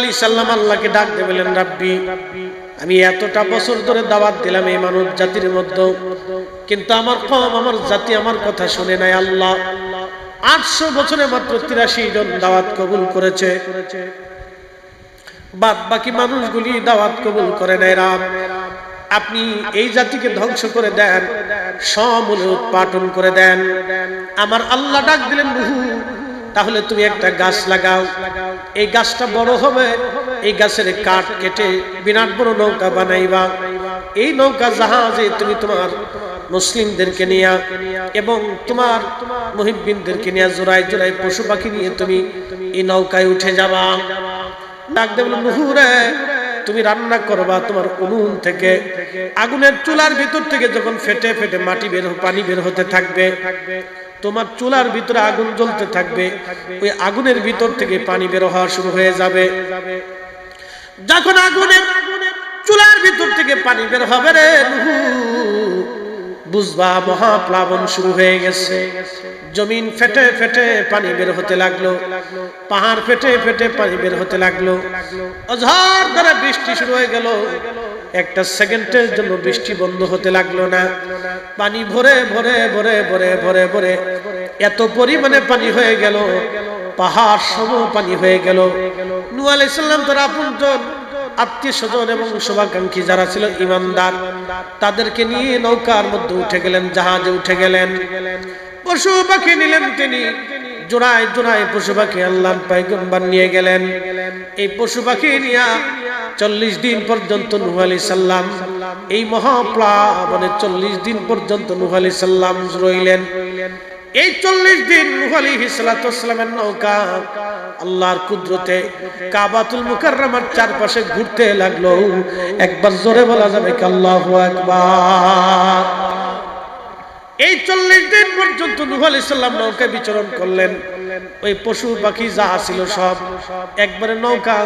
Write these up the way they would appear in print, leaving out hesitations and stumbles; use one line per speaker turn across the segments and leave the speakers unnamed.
আলাইহি সাল্লাম আল্লাহকে ডাক দিয়ে বলেন, রাব্বি, আমি এতটা বছর ধরে দাওয়াত দিলাম এই মানব জাতির মধ্যে, কিন্তু আমার কওম, আমার জাতি আমার কথা শুনে নাই। আল্লাহ 800 বছরে মাত্র 83 জন দাওয়াত কবুল করেছে, বাদ বাকি মানুষগুলি দাওয়াত কবুল করে নাই। রাব, আপনি এই জাতিকে ধ্বংস করে দেন, সমূলে উৎপাটন করে দেন। আমার আল্লাহ ডাক দিলেন, নুহু, তাহলে তুমি একটা গাছ লাগাও, এই গাছটা বড় হবে, এই গাছের কাঠ কেটে বিরাট বড় নৌকা বানাইবা। এই নৌকা জাহাজে তুমি তোমার মুসলিমদেরকে নিয়ে এবং তোমার মুহিব্বিনদেরকে নিয়ে জোড়ায় জোড়ায় পশু পাখি নিয়ে তুমি এই নৌকায় উঠে যাবা। ডাক দেব, নুহু রে, তুমি রান্না করবা তোমার উনুন থেকে, আগুনের চুলার ভিতর থেকে যখন ফেটে ফেটে মাটি বের পানি বের হতে থাকবে, তোমার চুলার ভিতরে আগুন জ্বলতে থাকবে, ওই আগুনের ভিতর থেকে পানি বের হওয়া শুরু হয়ে যাবে। যখন আগুনের চুলার ভিতর থেকে পানি বের হবে রে নুহু, বুঝবা মহাপ্লাবন শুরু হয়ে গেছে। জমিন ফেটে ফেটে পানি বের হতে লাগলো, পাহাড় ফেটে ফেটে পানি বের হতে লাগলো, অঝড় ধরে বৃষ্টি শুরু হয়ে গেল। একটা সেকেন্ডের জন্য বৃষ্টি বন্ধ হতে লাগলো না। পানি ভরে ভরে ভরে ভরে ভরে ভরে এত পরিমাণে পানি হয়ে গেল, পাহাড় সম পানি হয়ে গেল। নূহ আলাইহিস সালাম তার আপনজন আত্মীয় স্বজন এবং শুভাকাঙ্ক্ষী যারা ছিল ইমানদার, তাদেরকে নিয়ে নৌকার মধ্যে উঠে গেলেন, জাহাজে উঠে গেলেন। পশু পাখি নিলেন তিনি, জোড়ায় জোড়ায় পশু পাখি আল্লাহর পয়গম্বর নিয়ে গেলেন। এই পশু পাখি নিয়ে 40 দিন পর্যন্ত নূহ আলাইহিস সালাম এই মহাপ্লাবনে 40 দিন পর্যন্ত নূহ আলাইহিস সালাম রইলেন। এই 40 দিন নূহ আলাইহিস সালামের নৌকা আল্লাহর কুদরতে কাবাতুল মুকাররমার চারপাশে ঘুরতে লাগলো। একবার জোরে বলা যাবে কি আল্লাহু আকবার। এই 40 দিন পর্যন্ত নূহ আলাইহিস সালাম নৌকা বিচরণ করলেন। ওই পশু পাখি যা ছিল সব একবারে নৌকা,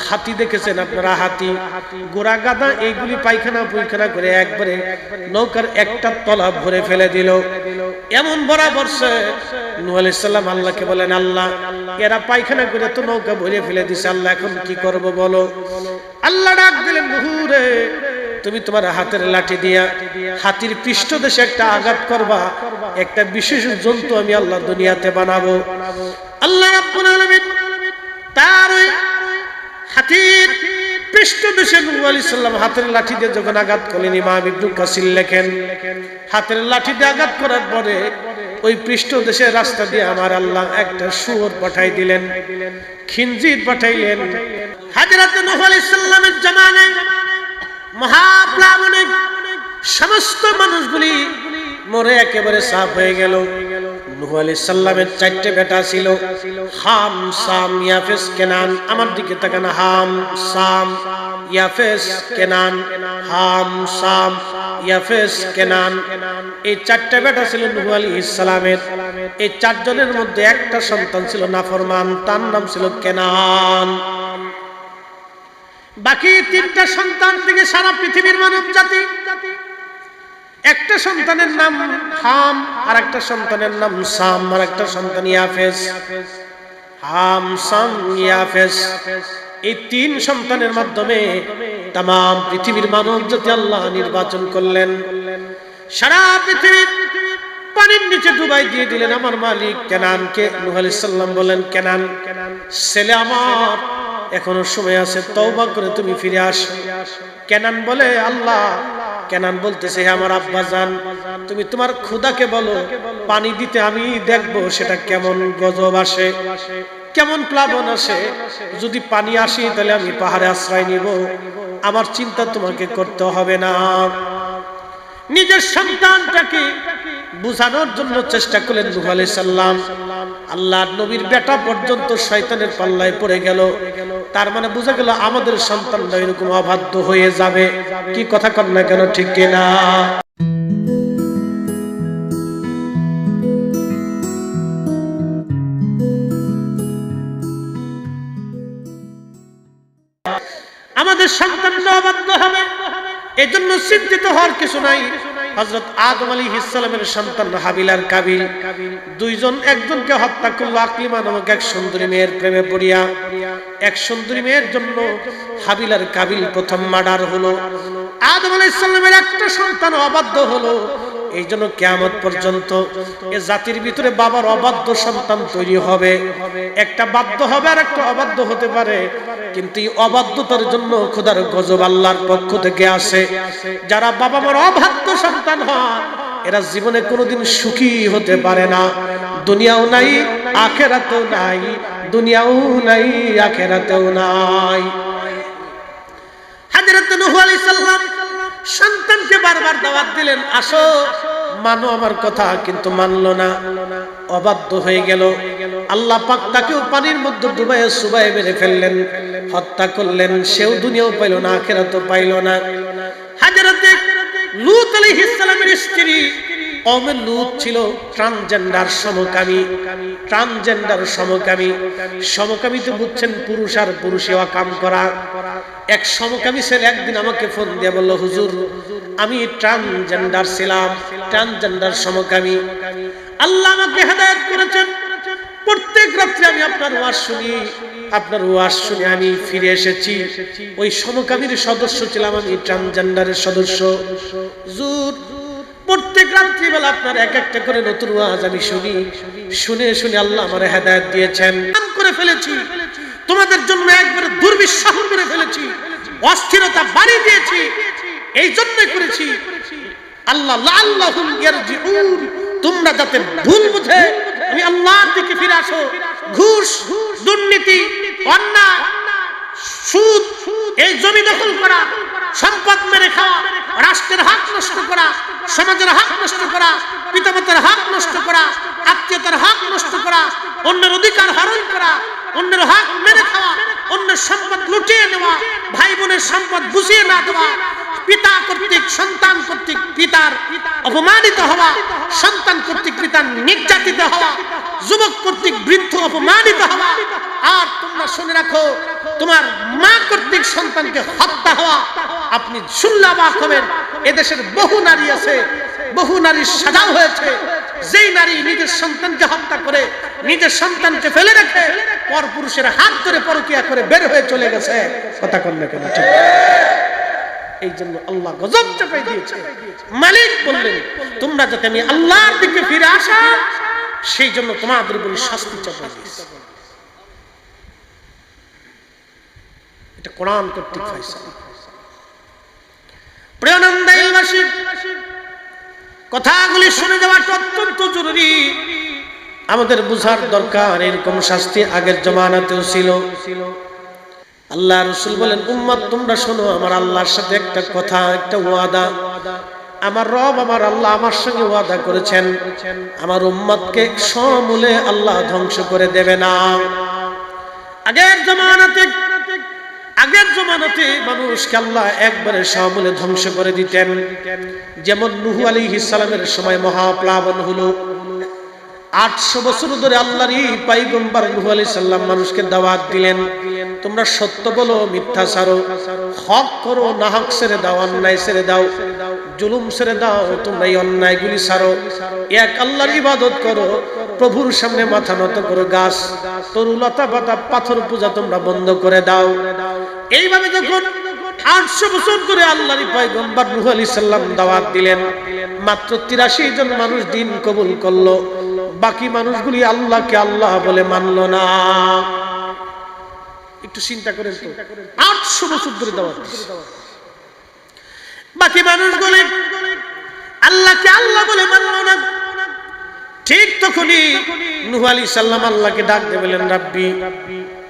হাতি দেখেছেন আপনারা, হাতি, গোড়া গাদা, এইগুলি পায়খানা পুইখানা করে একবারে নৌকার একটা তলা ভরে ফেলে দিল। এমন বরাবর সে নূহ আলাইহিস সালাম আল্লাহকে বলেন, আল্লাহ, এরা পায়খানা করে তো নৌকা ভরে ফেলে দিছে, আল্লাহ এখন কি করব বলো। আল্লাহ ডাক দিলেন, নুহু রে, তুমি তোমার হাতের লাঠি দিয়া হাতির পৃষ্ঠদেশে একটা আঘাত করবা, একটা বিশেষ জন্তু আমি আল্লাহ দুনিয়াতে বানাবো। আল্লাহ রাব্বুল আলামিন তার ওই হাতির পৃষ্ঠদেশে নূহ আলাইহিস সালাম হাতের লাঠি দিয়ে যখন আঘাত করলেন, ইমাম ইবনে কাসির লেখেন, হাতের লাঠি দিয়ে আঘাত করার পরে ওই পৃষ্ঠদেশের রাস্তা দিয়ে আমার আল্লাহ একটা শুয়োর পাঠাই দিলেন, খিনজির পাঠাইলেন। হযরত নূহ আলাইহিস সালামের জামানায় মহাপ্লাবনে সমস্ত মানুষগুলি মরে একেবারে সাফ হয়ে গেল। নূহ আলাইহিস সালামের 4টে বেটা ছিল, হাম, সাম, ইয়াফেস, কেনান। আমার দিকে তাকান, হাম, সাম, ইয়াফেস, কেনান, হাম, সাম, ইয়াফেস, কেনান। এই 4টে বেটা ছিল নূহ আলাইহিস সালামের। এই 4 জনের মধ্যে একটা সন্তান ছিল নাফরমান, তার নাম ছিল কেনান। বাকি 3টা সন্তান থেকে সারা পৃথিবীর মানব জাতি, একটা সন্তানের নাম হাম, আর একটা সন্তানের নাম সাম, আর একটা সন্তান ইয়াফেস। হাম, সাম, ইয়াফেস, এই 3 সন্তানের মাধ্যমে তাম পৃথিবীর মানব জাতি আল্লাহ নির্বাচন করলেন। সারা পৃথিবী পানির নিচে ডুবাই দিয়ে দিলেন আমার মালিক কেনানকে। নূহ আলাইহিস সালাম বলেন, কেনান ছেলে আমার, এখনো সময় আছে, তওবা করে তুমি ফিরে আসো। কেনান বলে, আল্লাহ। কেনান বলতেছে, হে আমার আব্বা জান, তুমি তোমার খোদাকে বলো পানি দিতে, আমি দেখবো সেটা কেমন গজব আসে, কেমন প্লাবন আসে। যদি পানি আসে তাহলে আমি পাহাড়ে আশ্রয় নিব, আমার চিন্তা তোমাকে করতে হবে না। নিজের সন্তানটাকে বুঝানোর জন্য চেষ্টা করলেন নূহ আলাইহিস সালাম। আল্লাহর নবীর বেটা পর্যন্ত শয়তানের পাল্লায় পড়ে গেল। তার মানে বোঝা গেল আমাদের সন্তানরা এরকম অবাধ্য হয়ে যাবে। কি কথা কন না কেন, ঠিক কিনা? আমাদের সন্তানরা অবাধ্য হবে, এজন্য চিন্তিত হওয়ার কিছু নাই। হযরত আদম আলাইহিস সালামের সন্তান হাবিল আর কাবিল দুইজন একজনকে হত্যা করলো আকলিমা নামক এক সুন্দরী মেয়ের প্রেমে পড়িয়া। এক সুন্দরী মেয়ের জন্য হাবিল আর কাবিল প্রথম মার্ডার হলো। আদম আলাইহিস সালামের একটা সন্তান অবাধ্য হলো। এই জন্য কিয়ামত পর্যন্ত এই জাতির ভিতরে বাবার অবাধ্য সন্তান তৈরি হবে। একটা বাধ্য হবে আর একটা অবাধ্য হতে পারে, কিন্তু এই অবাধ্যতার জন্য খোদার গজব আল্লাহর পক্ষ থেকে আসে। যারা বাবা মার অবাধ্য সন্তান হয় এরা জীবনে কোনোদিন সুখী হতে পারে না। দুনিয়াও নাই আখিরাতেও নাই, দুনিয়াও নাই আখিরাতেও নাই। হযরত নূহ আলাইহিস সালাম সন্তানকে বারবার দাওয়াত দিলেন, আসো মানো আমার কথা, কিন্তু মানলো না, অবাধ্য হয়ে গেল। আল্লাহ পাক তাকেও পানির মধ্যে ডুবাইয়া সুবাইয়ে মেরে ফেললেন, হত্যা করলেন। সেও দুনিয়াও পাইল না, আখিরাতও পাইল না। হযরত লূত আলাইহিস সালামের স্ত্রী কওমে লূত ছিল ট্রান্সজেন্ডার সমকামী। ট্রান্সজেন্ডার সমকামী, সমকামী তো বুঝছেন পুরুষ আর পুরুষে কাম করা। এক সমকামী ছেলে একদিন আমাকে ফোন দিয়ে বলল, হুজুর আমি ট্রান্সজেন্ডার ছিলাম, ট্রান্সজেন্ডার সমকামী। আল্লাহ আমাকে হেদায়েত করেছেন। প্রত্যেক রাত্রে আমি আপনার ওয়াজ শুনি, আপনার ওয়াজ শুনে আমি ফিরে এসেছি। ওই সমকামীর সদস্য ছিলাম আমি, ট্রান্সজেন্ডারের সদস্য। হুজুর প্রত্যেক রাত্রি বেলা আপনার এক একটা করে নতুন ওয়াজ আমি শুনি, শুনে শুনে আল্লাহ আমারে হেদায়েত দিয়েছেন। কাম করে ফেলেছি, তোমাদের জন্য একবারে দুর্বিশ্বাস করে ফেলেছি, অস্থিরতা বাড়িয়ে দিয়েছি। এই জন্য করেছি আল্লাহ লাআল্লাহুম ইয়ারজিউন, তোমরা যাতে ভুল বুঝে আমি আল্লাহর দিকে ফিরে আসো। ঘুষ, দুর্নীতি, অন্যায়, সুদ, এই জমি দখল করা, সম্পদ মেরে খাওয়া, রাষ্ট্রের হক নষ্ট করা, সমাজের হক নষ্ট করা, পিতামাতার হক নষ্ট করা, আত্মীয়তার হক নষ্ট করা, অন্যের অধিকার হরণ করা, অন্যের হক মেরে খাওয়া, অন্যের সম্পদ লুটিয়ে নেওয়া, ভাই বোনের সম্পদ বুঝিয়ে না দেওয়া, পিতা কর্তৃক সন্তান কর্তৃক পিতার অপমানিত হওয়া, সন্তান কর্তৃক পিতার নির্যাতিত হওয়া, যুবক কর্তৃক বৃদ্ধ অপমানিত হওয়া। আর তোমরা শুনে রাখো, তোমার মা কর্তৃক সন্তানকে হত্যা হওয়া। আপনি শুনলে অবাক হবেন, এদেশের বহু নারী আছে, বহু নারীর সাজাও হয়েছে, যেই নারী নিজের সন্তানকে হত্যা করে, নিজের সন্তানকে ফেলে রেখে পরপুরুষের হাত ধরে পরকিয়া করে বের হয়ে চলে গেছে। কথা কন না কেন? এই জন্য আল্লাহ গজব চাপাই দিয়েছে। মালিক বললেন, তোমরা যাতে আমি আল্লাহর দিকে ফিরে আসা, সেই জন্য তোমাদের উপর শাস্তি চাপাই দিয়েছে। এটা কোরআন কর্তৃক ফয়সালা। প্রিয় নন্দাইলবাসী, কথাগুলি শুনে যাওয়াটা অত্যন্ত জরুরি, আমাদের বুঝার দরকার। এরকম শাস্তি আগের জমানাতেও ছিল। আল্লাহ রাসূল বলেন, উম্মত তোমরা শোনো, আমার আল্লাহর সাথে একটা কথা, একটা ওয়াদা। আমার রব আমার আল্লাহ আমার সঙ্গে ওয়াদা করেছেন, আমার উম্মতকে সমূলে আল্লাহ ধ্বংস করে দেবে না। আগের জমানাতে মানুষকে আল্লাহ একবারে সমূলে ধ্বংস করে দিতেন। যেমন নূহ আলাইহিস সালামের সময় মহাপ্লাবন হলো। 800 বছর ধরে আল্লাহরই পয়গম্বর নূহ আলাইহিস সালাম মানুষকে দাওয়াত দিলেন, তোমরা সত্য বলো, মিথ্যা ছাড়ো, হক করো, না হক ছেড়ে দাও, অন্যায় ছেড়ে দাও, জুলুম ছেড়ে দাও, তোমরা এই অন্যায়গুলি ছাড়ো, এক আল্লাহর ইবাদত করো, প্রভুর সামনে মাথা নত করো, গাছ তরুলতা পাতা পাথর পূজা তোমরা বন্ধ করে দাও। এইভাবে যখন 800 বছর ধরে আল্লাহর পয়গম্বর নূহ আলাইহিস সালাম দাওয়াত দিলেন, মাত্র 83 জন মানুষ দিন কবুল করলো। বাকি মানুষগুলি আল্লাহকে আল্লাহ বলে মানলো না। একটু চিন্তা করেন তো, 800 বছর ধরে দাওয়াত দিচ্ছে, বাকি মানুষগুলি আল্লাহকে আল্লাহ বলে মানলো না। ঠিক তখনই নূহ আলাইহিস সালাম আল্লাহকে ডাক দিয়ে বলেন, রাব্বি,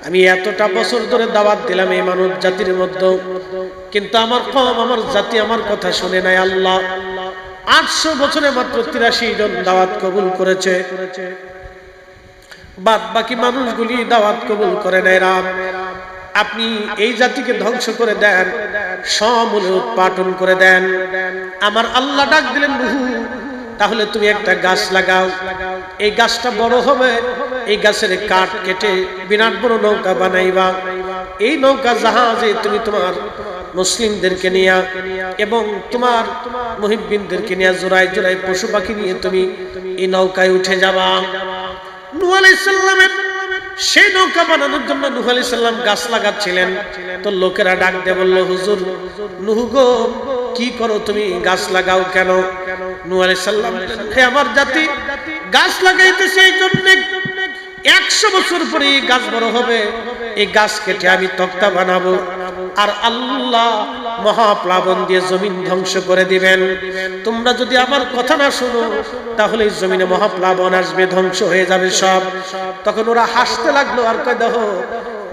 আমি এতটা বছর ধরে দাওয়াত দিলাম এই মানব জাতির মধ্যে, কিন্তু আমার কওম, আমার জাতি আমার কথা শুনে নাই। আল্লাহ 800 বছরে মাত্র 83 জন দাওয়াত কবুল করেছে, বাদ বাকি মানুষগুলি দাওয়াত কবুল করে নাই। রাব, আপনি এই জাতিকে ধ্বংস করে দেন, সমূলে উৎপাটন করে দেন। আমার আল্লাহ ডাক দিলেন, নূহ তাহলে তুমি একটা গাছ লাগাও, এই গাছটা বড় হবে, এই গাছের কাঠ কেটে বিরাট বড় নৌকা বানাইবা, এই নৌকা জাহাজে তুমি তোমার মুসলিমদেরকে নিয়ে এবং তোমার মুহিব্বিনদেরকে নিয়ে জোড়ায় জোড়ায় পশু পাখি নিয়ে তুমি এই নৌকায় উঠে যাবা। নূহ আলাইহিস সালামের সেই নৌকা বানানোর জন্য নূহ আলাইহিস সালাম গাছ লাগাচ্ছিলেন। তো লোকেরা ডাক দিয়ে বলল, হুজুর নূহ গো, কি করো তুমি, গাছ লাগাও কেন? নূহ আলাইহিস সালাম, হে আমার জাতি, গাছ লাগাইতেছে এই জন্য 100 বছর পরে এই গাছ বড় হবে, এই গাছ কেটে আমি তক্তা বানাবো, আর আল্লাহ মহাপ্লাবন দিয়ে জমিন ধ্বংস করে দিবেন। তোমরা যদি আমার কথা না শোনো তাহলে এই জমিনে মহাপ্লাবন আসবে, ধ্বংস হয়ে যাবে সব। তখন ওরা হাসতে লাগলো আর কয়, দেখো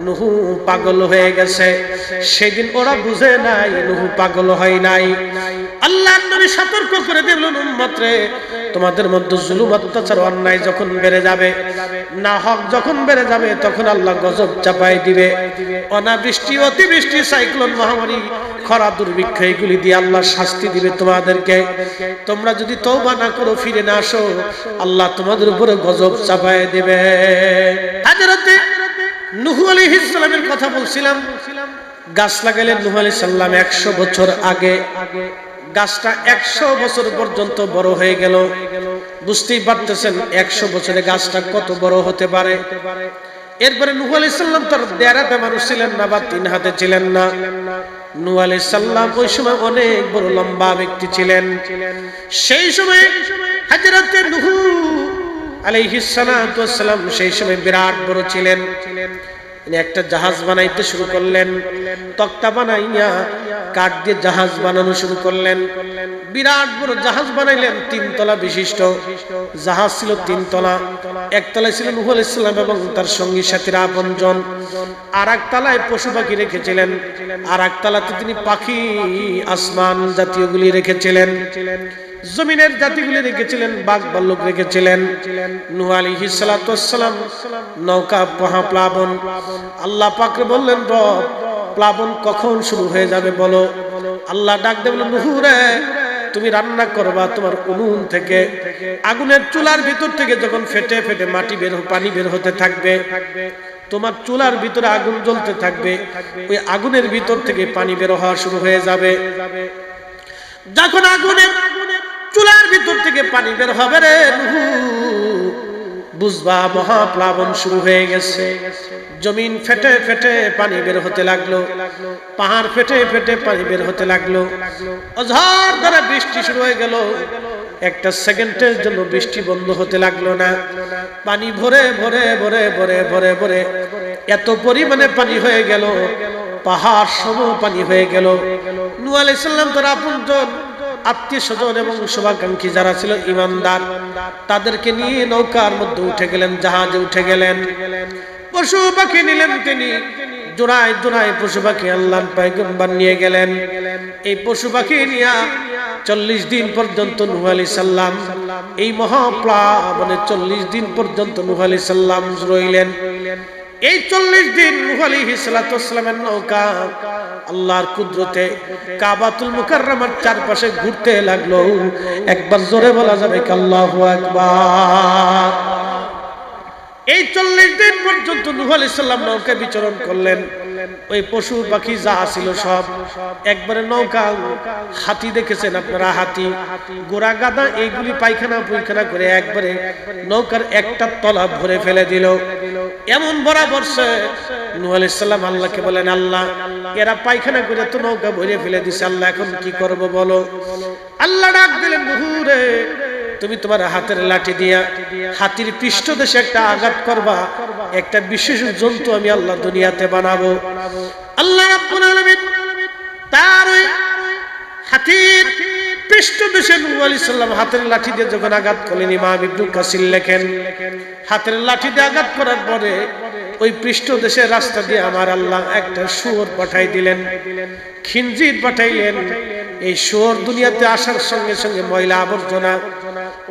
নূহ পাগল হয়ে গেছে। সেদিন ওরা বুঝে নাই নূহ পাগল হয় নাই। আল্লাহর নবী সতর্ক করে দিলেন, উম্মত রে, তোমাদের মধ্যে জুলুম অত্যাচার অন্যায় যখন বেড়ে যাবে, না হক যখন বেড়ে যাবে, তখন আল্লাহ গজব চাপাই দিবে। অনাবৃষ্টি, অতিবৃষ্টি, সাইক্লোন, মহামারী, খরা, দুর্ভিক্ষ, এগুলি দিয়ে আল্লাহ শাস্তি দিবে তোমাদেরকে। তোমরা যদি তওবা না করো, ফিরে না আসো, আল্লাহ তোমাদের উপরে গজব চাপাই দেবে। হযরতে নূহ আলাইহিস সালামের কথা বলছিলাম। গাছ লাগাইলেন নূহ আলাইহিস সালাম 100 বছর আগে। গাছটা 100 বছর পর্যন্ত বড় হয়ে গেল। বুঝতেই পারতেছেন 100 বছরে গাছটা কত বড় হতে পারে। এরপরে নূহ আলাইহিস সালাম তার দেয়ারাতে মানুষ ছিলেন না বা 3 হাতে ছিলেন না। নূহ আলাইহিস সালাম ওই সময় অনেক বড় লম্বা ব্যক্তি ছিলেন। সেই সময় হযরতে নূহ আলাইহিস সালাতু ওয়াস সালাম সেই সময় বিরাট বড় ছিলেন। তিনি একটা জাহাজ বানাইতে শুরু করলেন। তক্তা বানাইয়া কাঠ দিয়ে জাহাজ বানানো শুরু করলেন। বিরাট বড় জাহাজ বানাইলেন, 3 তলা বিশিষ্ট জাহাজ ছিল। 3 তলা, এক তলায় ছিলেন নূহ আলাইহিস সালাম এবং তার সঙ্গী সাথীরা আপনজন। আর এক তলায় পশু পাখি রেখেছিলেন, আর এক তলাতে তিনি পাখি, আসমান জাতীয়গুলি রেখেছিলেন, জমিনের জাতিগুলি রেখেছিলেন, বাঘ ভাল্লুক রেখেছিলেন। নূহ আলাইহিস সালাতু ওয়াস সালাম নৌকা মহাপ্লাবন। আল্লাহ পাক বললেন, রব, প্লাবন কখন শুরু হয়ে যাবে বলো। আল্লাহ ডাক দিয়ে বললেন, নূহ রে, তুমি রান্না করবা তোমার উনুন থেকে, আগুনের চুলার ভিতর থেকে যখন ফেটে ফেটে মাটি বের, পানি বের হতে থাকবে, তোমার চুলার ভিতরে আগুন জ্বলতে থাকবে, ওই আগুনের ভিতর থেকে পানি বের হওয়া শুরু হয়ে যাবে। যখন আগুনের চুলার ভিতর থেকে পানি বের হবে রে নূহ, বুঝবা মহাপ্লাবন শুরু হয়ে গেছে। জমিন ফেটে ফেটে পানি বের হতে লাগলো, পাহাড় ফেটে ফেটে পানি বের হতে লাগলো, অঝড় ধরে বৃষ্টি শুরু হয়ে গেল। একটা সেকেন্ডের জন্য বৃষ্টি বন্ধ হতে লাগলো না। পানি ভরে ভরে ভরে ভরে ভরে ভরে এত পরিমাণে পানি হয়ে গেল, পাহাড় সম পানি হয়ে গেল। নূহ আলাইহিস সালাম তার আপনজন, আত্মীয় স্বজন এবং শুভাকাঙ্ক্ষী যারা ছিল ঈমানদার, তাদেরকে নিয়ে নৌকার মধ্যে উঠে গেলেন, জাহাজে উঠে গেলেন। পশু পাখি নিলেন তিনি, জোড়ায় জোড়ায় পশু পাখি আল্লাহর পয়গম্বর নিয়ে গেলেন। এই পশু পাখি নিয়ে 40 দিন পর্যন্ত নূহ আলাইহিস সালাম এই মহাপ্লাবনে 40 দিন পর্যন্ত নূহ আলাইহিস সালাম রইলেন। এই 40 দিন নূহ আলাইহিস সালাতু ওয়াস সালামের নৌকা আল্লাহর কুদরতে কাবাতুল মুকাররমার চারপাশে ঘুরতে লাগলো। একবার জোরে বলা যাবে আল্লাহু আকবার। এই 40 দিন পর্যন্ত নূহ আলাইহিস সালাম নৌকা বিচরণ করলেন। ওই পশু পাখি যা ছিল সব একবারে নৌকা, হাতি দেখেছেন আপনারা, হাতি, গোড়া গাদা, এইগুলি পায়খানা পুইখানা করে একবারে নৌকার একটা তলা ভরে ফেলে দিল। এমন বরাবর সে নূহ আলাইহিস সালাম আল্লাহকে বলেন, আল্লাহ, এরা পায়খানা করে তো নৌকা ভরে ফেলে দিছে, আল্লাহ এখন কি করব বলো। আল্লাহ ডাক দিলেন, নূহ রে, তুমি তোমার হাতের লাঠি দিয়া হাতির পৃষ্ঠদেশে একটা আঘাত করবা, একটা বিশেষ জন্তু আমি আল্লাহ দুনিয়াতে বানাবো। আল্লাহ রাব্বুল আলামিন তার ওই হাতির পৃষ্ঠদেশে নূহ আলাইহিস সালাম হাতের লাঠি দিয়ে যখন আঘাত করলেন, ইমাম ইবনে কাসির লেখেন, হাতের লাঠি দিয়ে আঘাত করার পরে ওই পৃষ্ঠদেশের রাস্তা দিয়ে আমার আল্লাহ একটা শুয়োর পাঠাই দিলেন, খিনজির পাঠাইলেন। এই শুয়োর দুনিয়াতে আসার সঙ্গে সঙ্গে ময়লা আবর্জনা,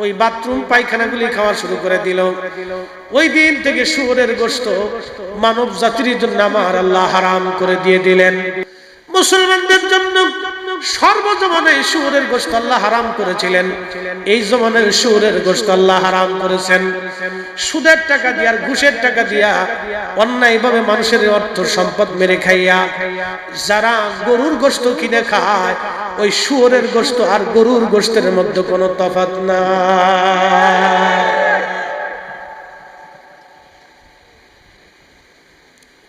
ওই বাথরুম পায়খানাগুলি খাওয়া শুরু করে দিল। ওই দিন থেকে শুয়োরের গোশত মানব জাতির জন্য আমার আল্লাহ হারাম করে দিয়ে দিলেন। মুসলমানদের জন্য সর্বজমানায় শুয়োরের গোশত আল্লাহ হারাম করেছিলেন, এই জমানায় শুয়োরের গোশত আল্লাহ হারাম করেছেন। সুদের টাকা দিয়া আর ঘুষের টাকা দিয়া অন্যায়ভাবে মানুষের অর্থ সম্পদ মেরে খাইয়া যারা গরুর গোশত কিনে খায়, ওই শুয়োরের গোশত আর গরুর গোশতের মধ্যে কোনো তফাৎ নাই।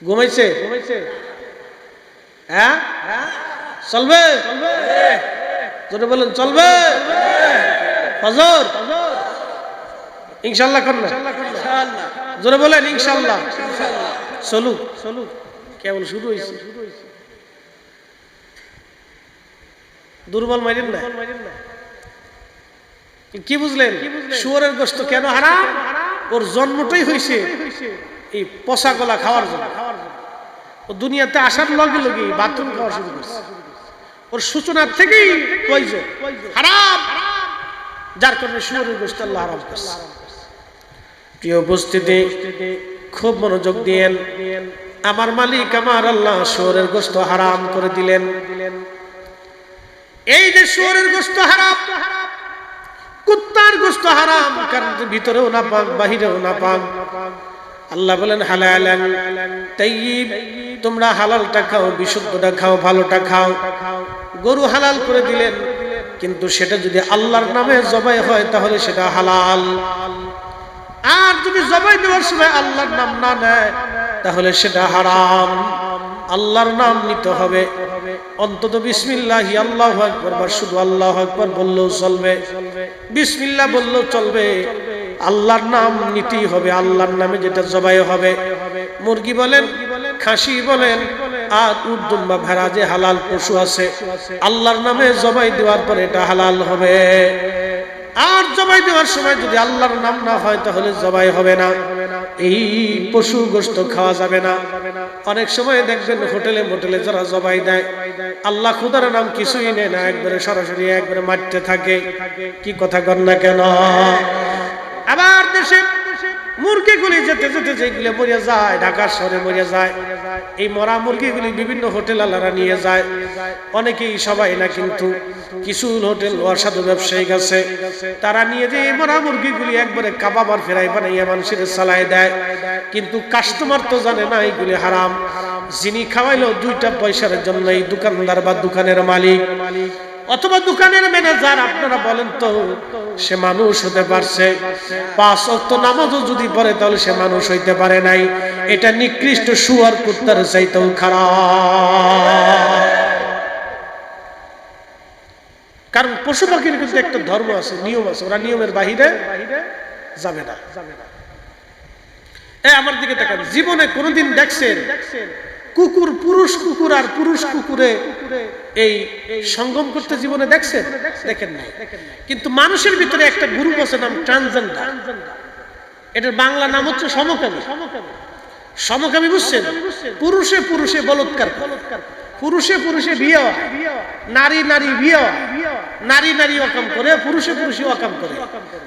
ঘুমাইছে? হ্যাঁ, চলবে? জোরে বলেন, চলবে? ফজর ইনশাআল্লাহ করুন, জোরে বলেন ইনশাআল্লাহ। চলুক, কেবল শুরু হয়েছে, দুর্বল মাইরেন না। কি বুঝলেন? শুয়োরের গোশত কেন হারাম? ওর জন্মটাই হয়েছে এই পচা গলা খাওয়ার জন্য। ও দুনিয়াতে আসার লগে লগে বাথরুম খাওয়া শুরু করছে। ওর সূচনার থেকেই হারাম, যার কারণে শুয়োরের গোশত আল্লাহ হারাম করছে। প্রিয় উপস্থিতি, খুব মনোযোগ দিয়েন। আমার মালিক আমার আল্লাহ শুয়োরের গোশত হারাম করে দিলেন। এই যে শুয়োরের গোশত হারাম, কুত্তার গোশত হারাম, কারণ ভিতরেও না পাক বাহিরেও না পাক। আল্লাহ বলেন হালালান তাইয়্যিব, তোমরা হালালটা খাও, বিশুদ্ধটা খাও, ভালোটা খাও। গরু হালাল করে দিলেন, কিন্তু সেটা যদি আল্লাহর নামে জবাই হয় তাহলে সেটা হালাল। আর যদি জবাই দেওয়ার সময় আল্লাহর নাম না নেয় তাহলে সেটা হারাম। আল্লাহর নাম নিতে হবে, অন্তত বিসমিল্লাহ আল্লাহু আকবার বা শুধু আল্লাহু আকবার বললেও চলবে, বিসমিল্লাহ বললেও চলবে। আল্লাহর নাম নিতেই হবে, আল্লাহর নামে যেটা জবাই হবে। মুরগি বলেন, খাসি বলেন, আর উট দুম্বা ভেড়া যে হালাল পশু আছে, আল্লাহর নামে জবাই দেওয়ার পরে এটা হালাল হবে। আর জবাই দেওয়ার সময় যদি আল্লাহর নাম না হয় তাহলে জবাই হবে না, এই পশু গোশত খাওয়া যাবে না। অনেক সময় দেখবেন হোটেলে মোটেলে যারা জবাই দেয়, আল্লাহ খুদার নাম কিছুই নেয় না, একবারে সরাসরি একবারে মারতে থাকে। কি কথা কর না কেন? আবার দেশে মুরগিগুলি যেতে যেতে যেগুলো মরে যায়, ঢাকার শহরে মরে যায়, এই মরা মুরগিগুলি বিভিন্ন হোটেল আলারা নিয়ে যায়। অনেকেই, সবাই না, কিন্তু কিছু হোটেল অসাধু ব্যবসায়ী আছে, তারা নিয়ে যে এই মরা মুরগিগুলি একবারে কাবাব আর ফেরাই বানাইয়া মানুষের সালায় দেয়। কিন্তু কাস্টমার তো জানে না এগুলি হারাম। যিনি খাওয়াইলো 2টা পয়সার জন্য, এই দোকানদার বা দোকানের মালিক অথবা দোকানের ম্যানেজার, আপনারা বলেন তো সে মানুষ হতে পারছে? 5 ওয়াক্ত নামাজও যদি পড়ে তাহলে সে মানুষ হইতে পারে নাই। এটা নিকৃষ্ট শুয়োর কুত্তার চাইতেও খারাপ। কারণ পশু পাখির কিন্তু একটা ধর্ম আছে, নিয়ম আছে, ওরা নিয়মের বাহিরে যাবে না। আমার দিকে তাকান, জীবনে কোনোদিন দেখছেন কুকুর, পুরুষ কুকুর আর পুরুষ কুকুরে এই সঙ্গম করতে জীবনে দেখছেন? দেখেন নাই। কিন্তু মানুষের ভিতরে একটা গ্রুপ আছে, নাম ট্রান্সজেন্ডার। এটার বাংলা নাম হচ্ছে সমকামী। সমকামী বুঝছেন? পুরুষে পুরুষে বলৎকার, পুরুষে পুরুষে বিয়ে হয়, নারী নারী বিয়ে হয়, নারী নারী ওয়াকাম করে, পুরুষে পুরুষে ওয়াকাম করে,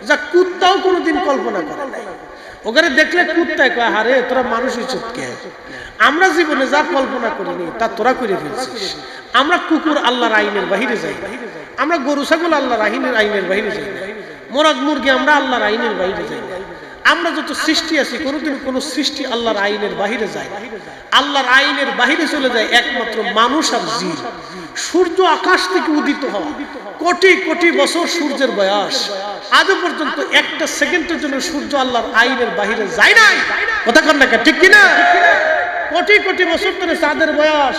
যা কুত্তাও কোনোদিন কল্পনা করে নাই। ওখানে দেখলে কুত্তায় কয়, হারে তোরা মানুষ হইছিস কে? আমরা জীবনে যা কল্পনা করিনি তা তোরা করে ফেলছিস। আমরা কুকুর আল্লাহর আইনের বাহিরে যাই, আমরা গরু ছাগল আল্লাহর আইনের বাহিরে যাই, মোরগ মুরগি আমরা আল্লাহর আইনের বাহিরে যাই। আমরা যত সৃষ্টি আছি কোনোদিন কোনো সৃষ্টি আল্লাহর আইনের বাহিরে যায় না। আল্লাহর আইনের বাহিরে চলে যায় একমাত্র মানুষ আর জিন। সূর্য আকাশ থেকে উদিত হয়, কোটি কোটি বছর সূর্যের বয়স, আজ পর্যন্ত একটা সেকেন্ডের জন্য সূর্য আল্লাহর আইনের বাহিরে যায় নাই। কথা কন না, ঠিক কিনা? কোটি কোটি বছর ধরে চাঁদের বয়স,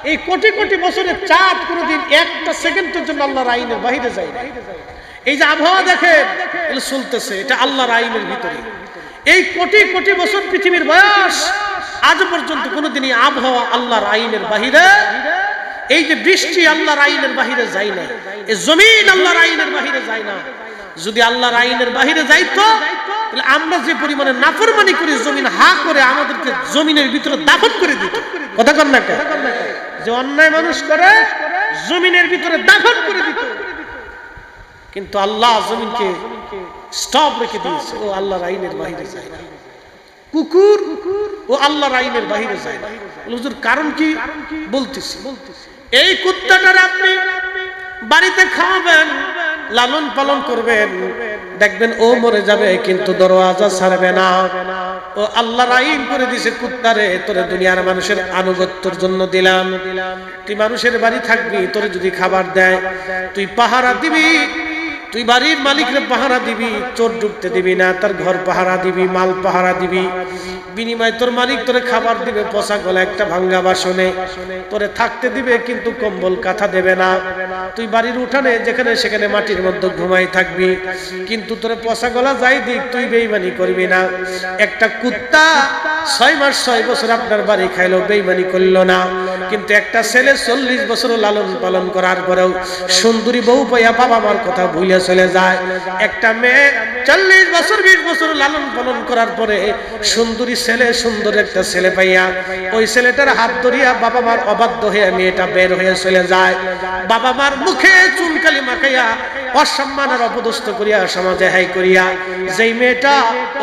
এই কোটি কোটি বছরের চাঁদ কোনোদিন একটা সেকেন্ডের জন্য আল্লাহর আইনের বাহিরে যায় না। এই যে আবহাওয়া দেখেন চলতেছে, এটা আল্লাহর আইনের ভিতরে। এই কোটি কোটি বছর পৃথিবীর বয়স, আজ পর্যন্ত কোনোদিনই আবহাওয়া আল্লাহর আইনের বাহিরে, এই যে বৃষ্টি আল্লাহর আইনের বাহিরে যায় না, এই জমিন আল্লাহর আইনের বাহিরে যায় না। যদি আল্লাহর আইনের বাহিরে যাইতো তাহলে আমরা যে পরিমাণে নাফরমানি করি, জমিন হা করে আমাদেরকে জমিনের ভিতরে দাফন করে দিত। কথা কন না, যে অন্যায় মানুষ করে জমিনের ভিতরে দাফন করে দিত। কিন্তু আল্লাহ জমিনকে স্টপ রেখে দিয়েছে, ও আল্লাহর আইনের বাহিরে যায় না। কুকুর ও আল্লাহর আইনের বাহিরে যায় না। হুজুর কারণ কি? বলতেছি। এই কুত্তাটার আপনি বাড়িতে খাওয়াবেন, লালন পালন করবেন, দেখবেন ও মরে যাবে কিন্তু দরওয়াজা ছাড়বে না। ও আল্লাহর আইন করে দিয়েছে, কুত্তারে তোরে দুনিয়ার মানুষের আনুগত্যের জন্য দিলাম, তুই মানুষের বাড়ি থাকবি, তোরে যদি খাবার দেয় তুই পাহারা দিবি, তুই বাড়ির মালিকরে পাহারা দিবি, চোর ঢুকতে দিবি না, তার ঘর পাহারা দিবি, মাল পাহারা দিবি, বিনিময়ে তোর মালিক তোরে খাবার দিবে পচা গলা একটা ভাঙ্গা বাসনে, তোরে থাকতে দিবে কিন্তু কম্বল কাঁথা দেবে না। তুই বাড়ির উঠানে যেখানে সেখানে মাটির মধ্যে ঘুমাই থাকবি, কিন্তু তোরে পচা গলা যাই দিক তুই বেঈমানি করবি না। একটা কুত্তা 6 মাস 6 বছর আপনার বাড়ি খাইলো, বেঈমানি করলো না, কিন্তু একটা ছেলে 40 বছর লালন পালন করার পরেও সুন্দরী বউ পাইয়া বাবা মার কথা ভুলে চলে যায়। একটা মেয়ে 40 বছর 20 বছর লালন পালন করার পরে সুন্দরী ছেলে, সুন্দর একটা ছেলে পাইয়া ওই ছেলেটার হাত ধরিয়া বাবা মার অবাধ্য হয়ে মেয়েটা বের হয়ে চলে যায়। বাবা মার মুখে চুনকালি মাখাইয়া অসম্মান আর অপদস্থ করিয়া সমাজে হাই করিয়া যেই মেয়েটা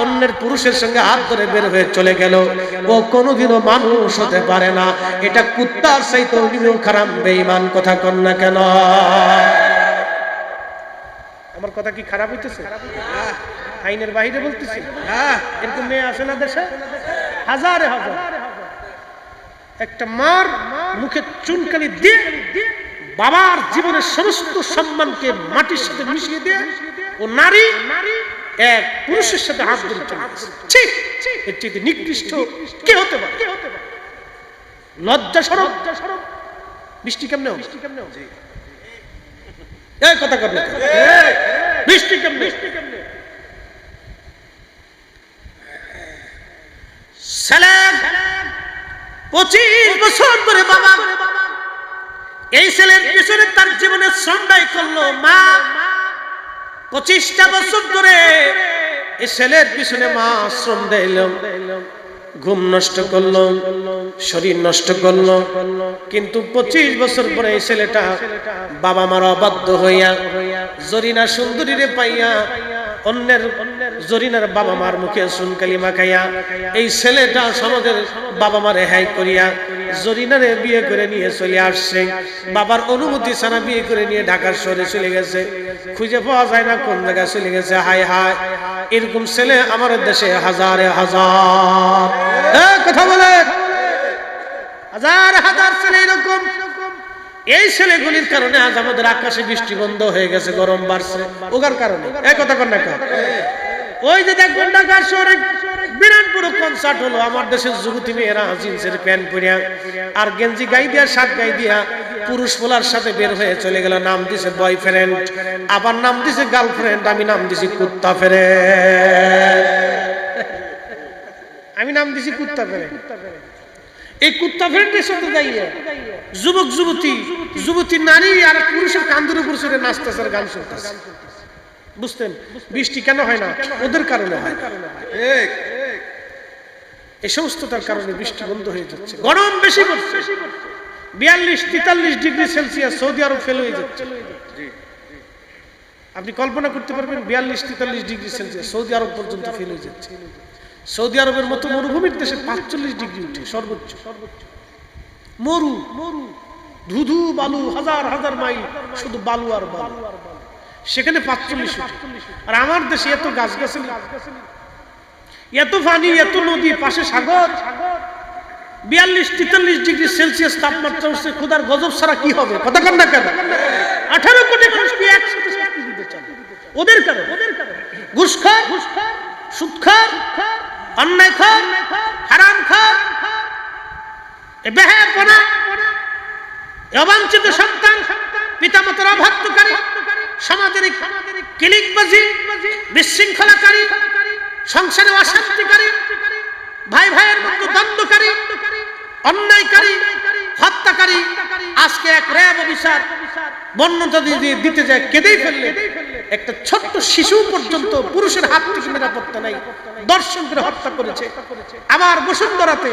অন্যের পুরুষের সঙ্গে হাত ধরে বের হয়ে চলে গেল, ও কোনোদিনও মানুষ হতে পারে না। এটা কুত্তার চাইতে খারাপ বেঈমান। কথা কন না কেন? আমার কথা কি খারাপ হইতেছে? আইনের বাইরে বলতেছি। এরকম মেয়ে আসে না দেশে হাজারে হাজার। একটা মার মুখে চুনকালি দিয়ে বাবার জীবনের সমস্ত সম্মানকে মাটির সাথে মিশিয়ে দিয়ে ও নারী এক পুরুষের সাথে হাত ধরে চলে, এর চেয়ে নিকৃষ্ট কে হতে পারে? লজ্জা শরম। বৃষ্টি কেমনে? এই কথা কর না, বৃষ্টি কেমনে? ছেলে 25 বছর ধরে বাবা এই ছেলের পিছনে তার জীবনের শ্রমদাই করলো। মা 25টা বছর ধরে এই ছেলের পিছনে মা শ্রম দিল, ঘুম নষ্ট করলো, শরীর নষ্ট করলো, কিন্তু 25 বছর পরে এই ছেলেটা বাবা মার অবাধ্য হইয়া জরিনা সুন্দরীরে পাইয়া অন্যের জরিনার বাবা মার মুখে চুনকালি মাখাইয়া এই ছেলেটা সমাজের বাবা মারে হাই করিয়া জরিনারে বিয়ে করে নিয়ে চলে আসছে। বাবার অনুমতি ছাড়া বিয়ে করে নিয়ে ঢাকার শহরে চলে গেছে, খুঁজে পাওয়া যায় না কোন জায়গায় চলে গেছে। হায় হায়, এরকম ছেলে আমার দেশে হাজারে হাজার। কথা বলে, হাজার হাজার ছেলে এরকম। এই ছেলেগুলির কারণে আজ আমাদের আকাশে বৃষ্টি বন্ধ হয়ে গেছে, গরম বাড়ছে, ওগার কারণে। এই কথা কর না কেন? ওই যে দেখবেন ঢাকার শহরে বিরাট বড় কনসার্ট হলো, আমার দেশের যুবতী মেয়েরা জিন্সের প্যান্ট পরিয়া আর গেঞ্জি গাই দিয়া শার্ট গাই দিয়া পুরুষ পোলার সাথে বের হয়ে চলে গেল। নাম দিছে বয়ফ্রেন্ড, আবার নাম দিছে গার্লফ্রেন্ড, আমি নাম দিছি কুত্তা ফ্রেন্ড। আমি নাম দিছি কুত্তা ফ্রেন্ড। এই কুত্তা ফ্রেন্ডের সাথে যাইয়ে যুবক যুবতী নারী আর পুরুষের কান্দুর উপর চড়ে নাচতেছে আর গান শুনতেছে। বুঝতেন বৃষ্টি কেন হয় না? ওদের কারণে হয়। এই সমস্ততার কারণে বৃষ্টি বন্ধ হয়ে যাচ্ছে, গরম বেশি পড়ছে। 42-43 ডিগ্রি সেলসিয়াস সৌদি আরব ফেল হয়ে যাচ্ছে। আপনি কল্পনা করতে পারবেন 42-43 ডিগ্রি সেলসিয়াস সৌদি আরব পর্যন্ত ফেল হয়ে যাচ্ছে। সৌদি আরবের মতো মরুভূমির দেশে 45 ডিগ্রি উঠে সর্বোচ্চ। মরু ধুধু বালু, হাজার হাজার মাইল শুধু বালু আর বালু, সেখানে 45 উঠে। আর আমার দেশে এত গাছগাছালি, এত পানি, এত নদী, পাশে সাগর, 42-43 ডিগ্রি সেলসিয়াস তাপমাত্রা হচ্ছে। খোদার গজব ছাড়া কি হবে? কথা কন না কেন? 18 কোটি মানুষকে একসাথে শাস্তি দিতে চান ওদের কারণে। ঘুষখোর, সুদখোর, অন্যায়খোর, হারামখোর, বেহায়াপনা, অবাঞ্ছিত সন্তান, পিতামাতার অবাধ্যকারী, সমাজের কিলিকবাজি, বিশৃঙ্খলাকারী, সংসারে অশান্তিকারী, ভাই ভাইয়ের মধ্যে দ্বন্দ্বকারী, অন্যায়কারী, হত্যাকারী। আজকে এক র্যাব অফিসার বর্ণনা দিতে যায় কেঁদেই ফেললে। একটা ছোট্ট শিশু পর্যন্ত পুরুষের হাত থেকে নিরাপত্তা নাই, দর্শন করে হত্যা করেছে। আবার বসুন্ধরাতে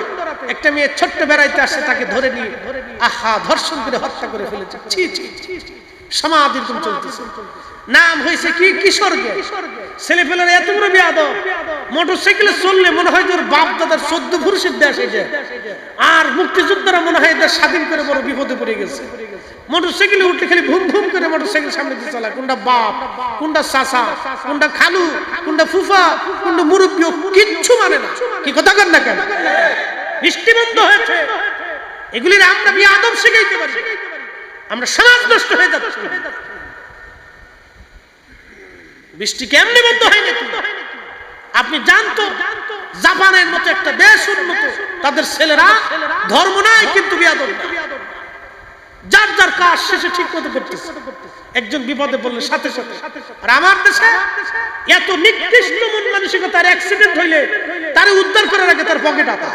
একটা মেয়ে ছোট্ট বেড়াইতে আসে, তাকে ধরে নিয়ে ধর্ষণ করে হত্যা করে ফেলেছে। ছি ছি, সমাজ এরকম চলতেছে। নাম হয়েছে কি কিশোর গ্যাস। ছেলেপেলেরা এত বড় বেয়াদব, মোটরসাইকেলে চললে মনে হয় যে ওর বাপ দাদার 14 পুরুষের দেশ এটা, আর মুক্তিযোদ্ধারা মনে হয় দেশ স্বাধীন করে বড় বিপদে পড়ে গেছে। মোটরসাইকেলে উঠলে খালি ভুম ভুম করে মোটরসাইকেল সামনে দিয়ে চালায়, কোনটা বাপ, কোনটা চাচা, কোনটা খালু, কোনটা ফুফা, কোনটা মুরব্বী, কিচ্ছু মানে না। কি কথা কন না কেন? বৃষ্টি বন্ধ হয়েছে, এগুলির আমরা বেয়াদব শিখাইতে পারি, আমরা সমাজ নষ্ট হয়ে যাচ্ছে। বৃষ্টি কেমনে বন্ধ হয় নাকি? আপনি জানতো জাপানের মতো একটা দেশ উন্নত, তাদের ছেলেরা ধর্ম নাই কিন্তু বেয়াদব, যার যার কাজ শেষে ঠিক মতো করতেছে। একজন বিপদে পড়লে সাথে সাথে। আর আমার দেশে এত নিকৃষ্ট মন মানসিকতার অ্যাক্সিডেন্ট হইলে তারে উদ্ধার করে রাখে তার পকেট হাতা।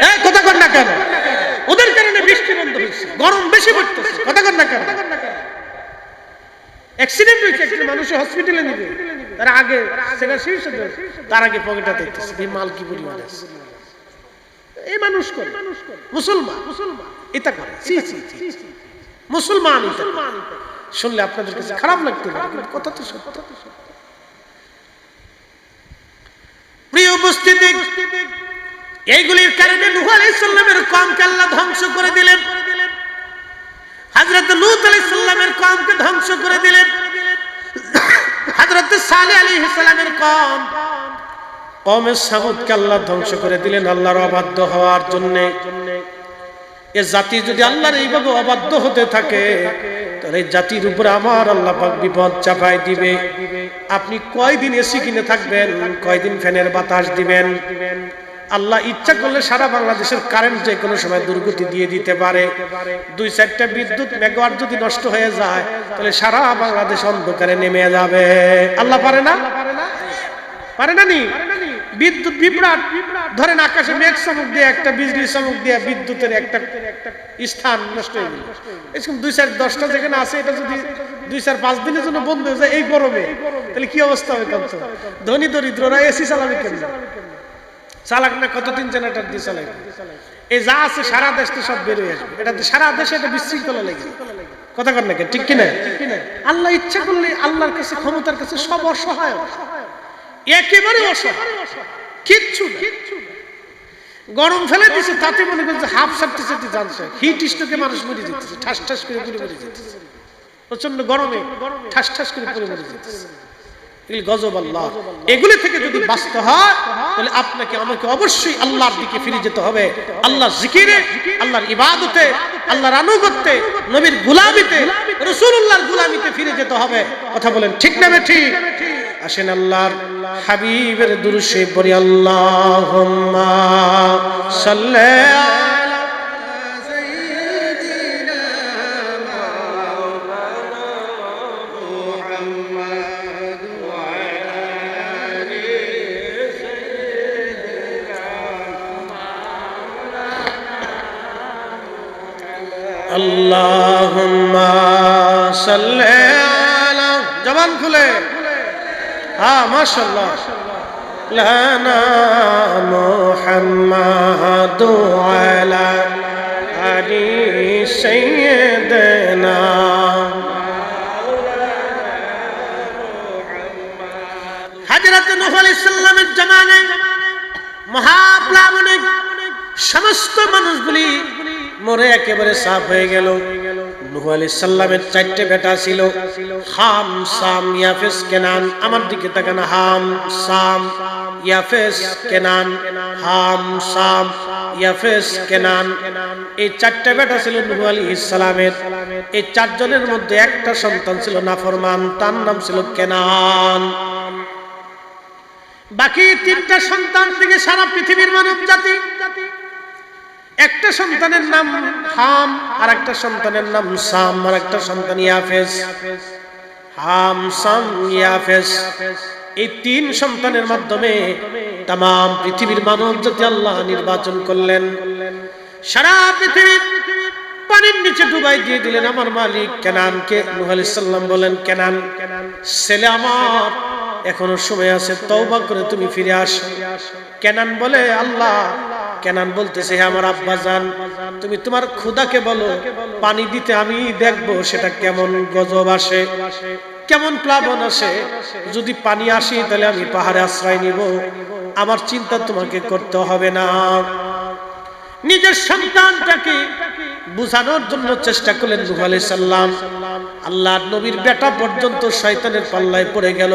এই কথা কর না কেন? ওদের কারণে বৃষ্টি বন্ধ হয়েছে, গরম বেশি পড়তেছে। কথা কর না কেন? অ্যাক্সিডেন্ট হয়েছে, একটা মানুষের হসপিটালে নিবে, তার আগে সেটা শীর্ষে তার আগে পকেটটা দেখতেছে এই মাল কি পরিমাণ আছে। এই মানুষ করে, মুসলমান এটা করে, মুসলমান শুনলে আপনাদের কাছে খারাপ লাগতে পারে, কিন্তু কথা তো সত্য। প্রিয় উপস্থিতি, এইগুলির কারণে নূহ আলাইহিস সালামের কওমকে আল্লাহ ধ্বংস করে দিলেন, হযরত লূত আলাইহিস সালামের কওমকে ধ্বংস করে দিলেন, হযরত সালেহ আলাইহিস সালামের কওমে সামুদকে আল্লাহ ধ্বংস করে দিলেন আল্লাহর অবাধ্য হওয়ার জন্য। এ জাতি যদি আল্লাহর এইভাবে অবাধ্য হতে থাকে, তাহলে এই জাতির উপর আমার আল্লাহ পাক বিপদ চাপাই দিবে। আপনি কয়দিন এসি কিনে থাকবেন, কয়দিন ফ্যানের বাতাস দিবেন? আল্লাহ ইচ্ছা করলে সারা বাংলাদেশের কারেন্ট যে কোনো সময় দুর্গতি দিয়ে দিতে পারে। 2-4টা বিদ্যুৎ মেগাওয়াট যদি নষ্ট হয়ে যায়, তাহলে সারা বাংলাদেশ অন্ধকারে নেমে যাবে। আল্লাহ পারে না? পারে না নি? বিদ্যুৎ বিভ্রাট, ধরেন আকাশে মেঘ চমক দিয়ে একটা বিজলি চমক দিয়ে বিদ্যুতের একটা স্থান নষ্ট হয়ে গেল। এরকম 2-4-10টা যেখানে আছে, এটা যদি 2-4-5 দিনের জন্য বন্ধ হয়ে যায় এই গরমে, তাহলে কি অবস্থা হবে? ধনী দরিদ্ররা এসি চালাবে কেন? চালাক না, কতদিন জেনারেটর দিয়ে চালাবে। এই যা আছে সারা দেশ তো সব বের হয়ে আসবে, এটা সারা দেশে এটা বিশৃঙ্খলা লেগে। কথা কর না, ঠিক কিনা? আল্লাহ ইচ্ছা করলে আল্লাহর কাছে, ক্ষমতার কাছে সব অসহায়, একেবারে অসহায়, কিচ্ছু না। গরম ফেলে দিচ্ছে, তাতে মনে করছে হাফ সারতে সারতে জানছে, হিট স্ট্রোকে মানুষ মরে যেতেছে, ঠাস ঠাস করে পুড়ে মরে যেতেছে, প্রচন্ড গরমে ঠাস ঠাস করে পুড়ে মরে যেতেছে। গজব আল্লাহ। এগুলি থেকে যদি বাঁচতে হয়, তাহলে আপনাকে আমাকে অবশ্যই আল্লাহর দিকে ফিরে যেতে হবে, আল্লাহর জিকিরে, আল্লাহর ইবাদতে, আল্লাহর আনুগত্যে, নবীর গোলামিতে, রাসূলুল্লাহর গোলামিতে ফিরে যেতে হবে। কথা বলেন ঠিক না ঠিক? আসেন আল্লাহর হাবিবের দুরূদ শরীফ পড়ি। আল্লাহুম্মা সাল্লি আল্লাহুম্মা সাল্লি আলা, জবান খুলে, হ্যাঁ মাশাআল্লাহ, লানা মুহাম্মাদু আলা আলি সাইয়্যিদিনা। হযরত নূহ আলাইহিস সালামের জামানায় মহাপ্লাবনে সমস্ত মানুষগুলি মরে একেবারে সাফ হয়ে গেল। নূহ আলাইহিস সালামের 4টে বেটা ছিল, হাম, সাম, ইয়াফেস, কেনান। আমার দিকে তাকান, হাম, সাম, ইয়াফেস, কেনান, হাম, সাম, ইয়াফেস, কেনান। এই 4টে বেটা ছিল নূহ আলাইহিস সালামের। এই 4 জনের মধ্যে একটা সন্তান ছিল নাফরমান, তার নাম ছিল কেনান। বাকি 3টা সন্তান থেকে সারা পৃথিবীর মানব জাতি, একটা সন্তানের নাম হাম, আর একটা সন্তানের নাম সাম, আর একটা সন্তান ইয়াফেস। হাম, সাম, ইয়াফেস, এই 3 সন্তানের মাধ্যমে তামাম পৃথিবীর মানব জাতি আল্লাহ নির্বাচন করলেন। সারা পৃথিবী পানির নিচে ডুবাই দিয়ে দিলেন আমার মালিক কেনানকে। নূহ আলাইহিস সালাম বলেন, কেনান ছেলে আমার, এখনো সময় আছে, তওবা করে তুমি ফিরে আসো। কেনান বলে, আল্লাহ, কেনান বলতেছে, হে আমার আব্বা জান, তুমি তোমার খোদাকে বলো পানি দিতে, আমি দেখবো সেটা কেমন গজব আসে। কেমন প্লাবন আসে, যদি পানি আসে তাহলে আমি পাহাড়ে আশ্রয় নিব, আমার চিন্তা তোমাকে করতে হবে না। নিজের সন্তানটাকে বুঝানোর জন্য চেষ্টা করলেন নূহ আলাইহিস সালাম। আল্লাহর নবীর বেটা পর্যন্ত শয়তানের পাল্লায় পড়ে গেল।